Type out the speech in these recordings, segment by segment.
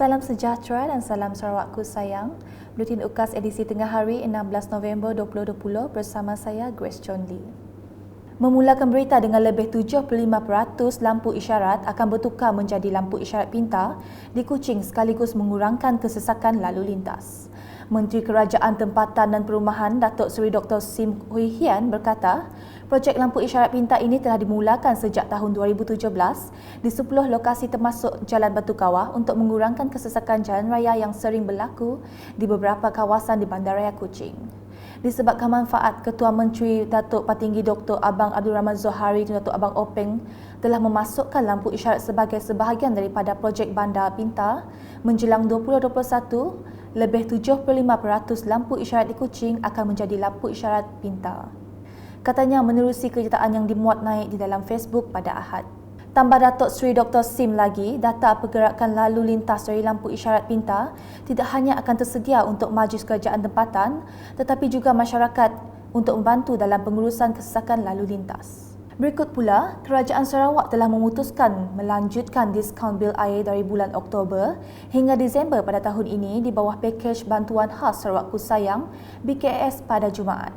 Salam sejahtera dan salam Sarawakku sayang. Buletin UKAS edisi tengah hari 16 November 2020 bersama saya Grace Chon Lee. Memulakan berita dengan lebih 75% lampu isyarat akan bertukar menjadi lampu isyarat pintar di Kuching sekaligus mengurangkan kesesakan lalu lintas. Menteri Kerajaan Tempatan dan Perumahan Datuk Seri Dr. Sim Hui Hian berkata, projek lampu isyarat pintar ini telah dimulakan sejak tahun 2017 di 10 lokasi termasuk Jalan Batu Kawah untuk mengurangkan kesesakan jalan raya yang sering berlaku di beberapa kawasan di Bandaraya Kuching. Disebabkan manfaat, Ketua Menteri Datuk Patinggi Dr. Abang Abdul Rahman Zohari dan Datuk Abang Openg telah memasukkan lampu isyarat sebagai sebahagian daripada projek Bandar Pintar menjelang 2021. Lebih 75% lampu isyarat di Kuching akan menjadi lampu isyarat pintar. Katanya menerusi kenyataan yang dimuat naik di dalam Facebook pada Ahad. Tambah Datuk Seri Dr. Sim lagi, data pergerakan lalu lintas dari lampu isyarat pintar tidak hanya akan tersedia untuk Majlis Kerajaan Tempatan tetapi juga masyarakat untuk membantu dalam pengurusan kesesakan lalu lintas. Berikut pula, Kerajaan Sarawak telah memutuskan melanjutkan diskaun bil air dari bulan Oktober hingga Disember pada tahun ini di bawah pakej Bantuan Khas Sarawakku Sayang BKS pada Jumaat.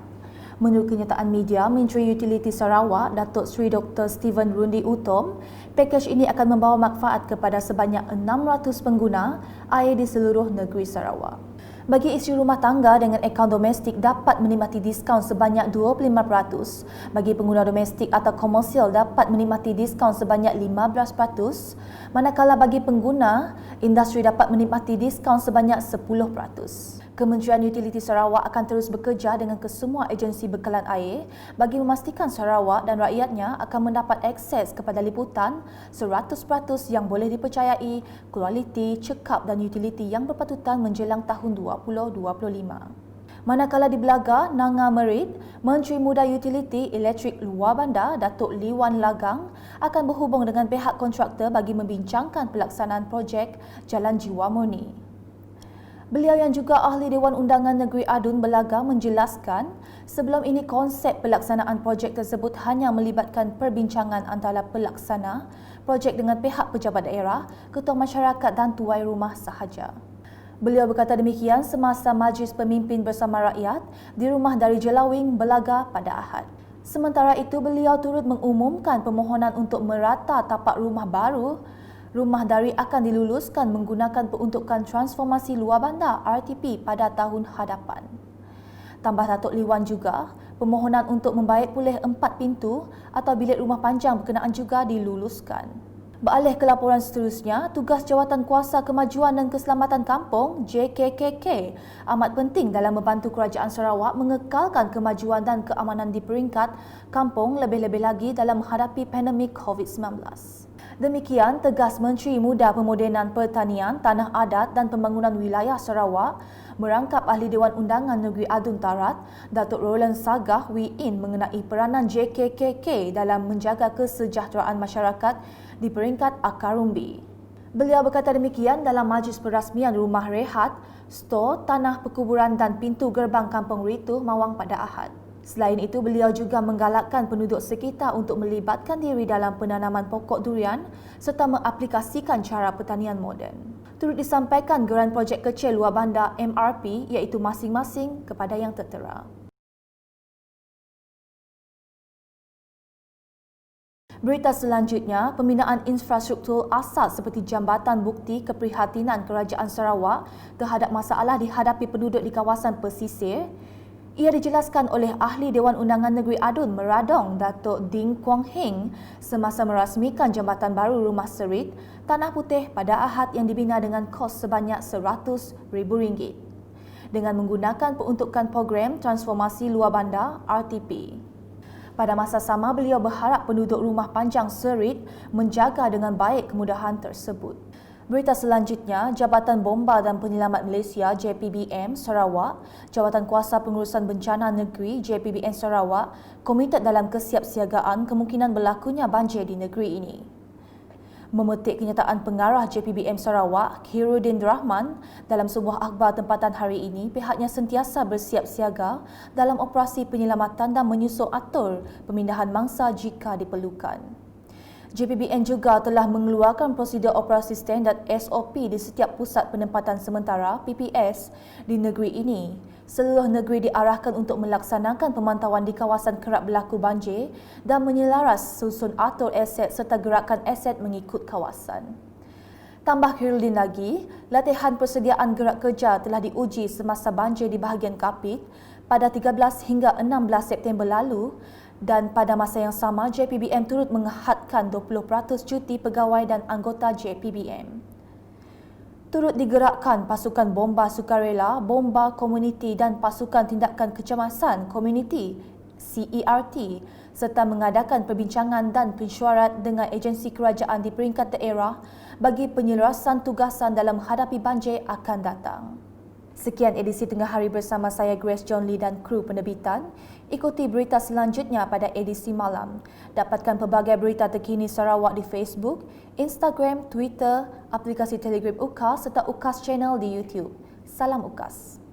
Menurut kenyataan media, Menteri Utiliti Sarawak, Datuk Seri Dr. Steven Rundi Utom, pakej ini akan membawa manfaat kepada sebanyak 600 pengguna air di seluruh negeri Sarawak. Bagi isi rumah tangga dengan akaun domestik dapat menikmati diskaun sebanyak 25%, bagi pengguna domestik atau komersial dapat menikmati diskaun sebanyak 15%, manakala bagi pengguna industri dapat menikmati diskaun sebanyak 10%. Kementerian Utiliti Sarawak akan terus bekerja dengan kesemua agensi bekalan air bagi memastikan Sarawak dan rakyatnya akan mendapat akses kepada liputan 100% yang boleh dipercayai, kualiti, cekap dan utiliti yang berpatutan menjelang tahun 2025. Manakala di Belaga, Nanga Merit, Menteri Muda Utiliti Elektrik Luar Bandar Datuk Lee Wan Lagang akan berhubung dengan pihak kontraktor bagi membincangkan pelaksanaan projek Jalan Jiwa Murni. Beliau yang juga Ahli Dewan Undangan Negeri Adun Belaga menjelaskan, sebelum ini konsep pelaksanaan projek tersebut hanya melibatkan perbincangan antara pelaksana projek dengan pihak pejabat daerah, ketua masyarakat dan tuai rumah sahaja. Beliau berkata demikian semasa Majlis Pemimpin Bersama Rakyat di Rumah Dari Jelawing, Belaga pada Ahad. Sementara itu, beliau turut mengumumkan permohonan untuk merata tapak rumah baru. Rumah dari akan diluluskan menggunakan peruntukan transformasi luar bandar RTP pada tahun hadapan. Tambah Datuk Lee Wan juga, permohonan untuk membaik pulih 4 pintu atau bilik rumah panjang berkenaan juga diluluskan. Beralih ke laporan seterusnya, tugas Jawatan Kuasa Kemajuan dan Keselamatan Kampung JKKK amat penting dalam membantu Kerajaan Sarawak mengekalkan kemajuan dan keamanan di peringkat kampung lebih-lebih lagi dalam menghadapi pandemik COVID-19. Demikian tegas Menteri Muda Pemodenan Pertanian, Tanah Adat dan Pembangunan Wilayah Sarawak merangkap Ahli Dewan Undangan Negeri Adun Tarat, Datuk Roland Sagah WIN mengenai peranan JKKK dalam menjaga kesejahteraan masyarakat di peringkat akar umbi. Beliau berkata demikian dalam majlis perasmian rumah rehat, stor, tanah perkuburan dan pintu gerbang Kampung Ritu, Mawang pada Ahad. Selain itu, beliau juga menggalakkan penduduk sekitar untuk melibatkan diri dalam penanaman pokok durian serta mengaplikasikan cara pertanian moden. Turut disampaikan geran projek kecil luar bandar MRP iaitu masing-masing kepada yang tertera. Berita selanjutnya, pembinaan infrastruktur asas seperti jambatan bukti keprihatinan Kerajaan Sarawak terhadap masalah dihadapi penduduk di kawasan pesisir. Ia dijelaskan oleh Ahli Dewan Undangan Negeri Adun Meradong Datuk Ding Kuang Heng semasa merasmikan jambatan baru Rumah Serit, Tanah Putih pada Ahad yang dibina dengan kos sebanyak RM100,000 dengan menggunakan peruntukan program Transformasi Luar Bandar RTP. Pada masa sama, beliau berharap penduduk Rumah Panjang Serit menjaga dengan baik kemudahan tersebut. Berita selanjutnya, Jabatan Bomba dan Penyelamat Malaysia JPBM Sarawak, Jawatan Kuasa Pengurusan Bencana Negeri JPBN Sarawak, komited dalam kesiapsiagaan kemungkinan berlakunya banjir di negeri ini. Memetik kenyataan pengarah JPBM Sarawak, Khairuddin Rahman, dalam sebuah akhbar tempatan hari ini, pihaknya sentiasa bersiap siaga dalam operasi penyelamatan dan menyusun atur pemindahan mangsa jika diperlukan. JPBN juga telah mengeluarkan prosedur operasi standard SOP di setiap pusat penempatan sementara PPS di negeri ini. Seluruh negeri diarahkan untuk melaksanakan pemantauan di kawasan kerap berlaku banjir dan menyelaras susun atur aset serta gerakan aset mengikut kawasan. Tambah Khairuddin lagi, latihan persediaan gerak kerja telah diuji semasa banjir di bahagian Kapit pada 13 hingga 16 September lalu dan pada masa yang sama JPBM turut menghadkan 20% cuti pegawai dan anggota JPBM. Turut digerakkan pasukan bomba sukarela, bomba komuniti dan pasukan tindakan kecemasan komuniti CERT serta mengadakan perbincangan dan pensyuarat dengan agensi kerajaan di peringkat daerah bagi penyelarasan tugasan dalam menghadapi banjir akan datang. Sekian edisi Tengah Hari bersama saya Grace John Lee dan kru penerbitan. Ikuti berita selanjutnya pada edisi malam. Dapatkan pelbagai berita terkini Sarawak di Facebook, Instagram, Twitter, aplikasi Telegram UKAS serta UKAS Channel di YouTube. Salam UKAS.